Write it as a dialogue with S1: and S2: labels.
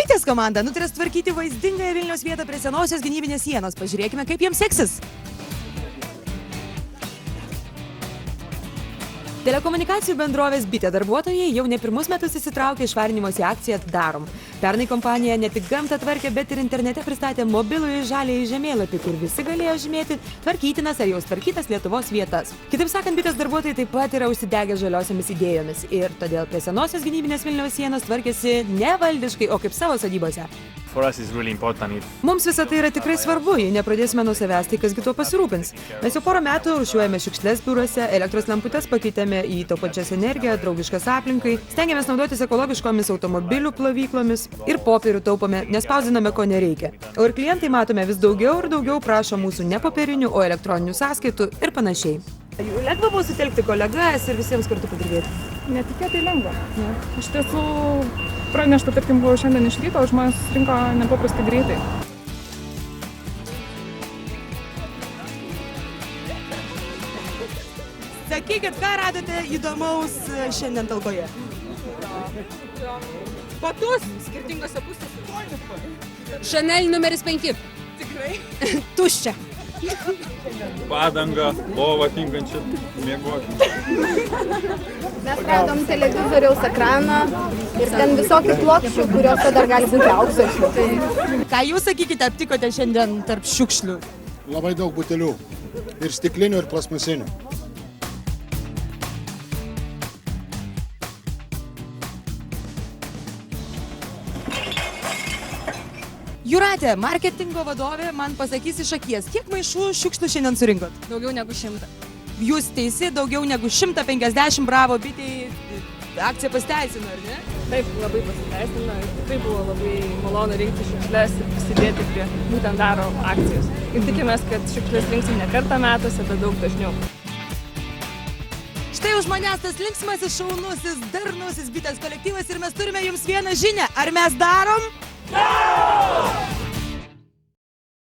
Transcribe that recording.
S1: Bitės komanda nutarė tvarkyti vaizdingąją Vilniaus vietą prie senosios gynybinės sienos. Pažiūrėkime, kaip jiems seksis. Telekomunikacijų bendrovės Bitė darbuotojai jau ne pirmus metus įsitraukė į švarinimosi akciją Darom. Pernai kompanija ne tik gamtą tvarkė, bet ir internete pristatė mobilųjį žaliąjį žemėlapį, kur visi galėjo žymėti tvarkytinas ar jau tvarkytas Lietuvos vietas. Kitaip sakant, Bitės darbuotojai taip pat yra užsidegę žaliosiamis idėjomis ir todėl prie senosios gynybinės Vilniaus sienos tvarkėsi ne valdiškai, o kaip savo sodybose. Mums visą tai yra tikrai svarbu, jei nepradėsime nuo savęs, tai kasgi tuo pasirūpins. Mes jau porą metų rūšiuojame šiukšles biuruose, elektros lemputes pakeitėme į taupančias energiją, draugiškas aplinkai, stengiamės naudotis ekologiškomis automobilių plovyklomis ir popierių taupome, nespausdiname ko nereikia. O ir klientai matome vis daugiau ir daugiau prašo mūsų ne popierinių, o elektroninių sąskaitų ir panašiai. Lengva buvo sutelkti kolegas ir visiems kartu padirbėti?
S2: Netikėtai lengva. Iš tiesų pranešta, tarkim, buvo šiandien iš ryto, o žmonės rinko nepaprastai greitai.
S1: Sakykit, ką radote įdomaus šiandien talkoje?
S3: Batus skirtingose pusėse. Chanel numeris 5.
S1: Tikrai? Tuščia.
S4: Padangą, lovą tinkančią miegoti.
S5: Mes radom televizoriaus ekraną ir ten visokių plokščių, kuriuose dar gali būti aukso.
S1: Ką jūs, sakykite, aptikote šiandien tarp šiukšlių?
S6: Labai daug butelių. Ir stiklinių, ir plasmasinių.
S1: Jūratė, marketingo vadovė, man pasakys iš akies, kiek maišų šiukšlių šiandien surinkot?
S3: Daugiau negu 100.
S1: Jūs teisi, daugiau negu 150, bravo, Bitei, akcija pasiteisino, ar ne?
S2: Taip, labai pasiteisino ir tikrai buvo labai malonu rinkti šiukšles ir prisidėti prie būtent Darom akcijos. Ir tikimės, kad šiukšles rinksim ne kartą metuose, bet daug dažniau.
S1: Štai už manęs tas linksmasis, šaunusis, darnusis Bitės kolektyvas ir mes turime jums vieną žinią. Ar mes darom?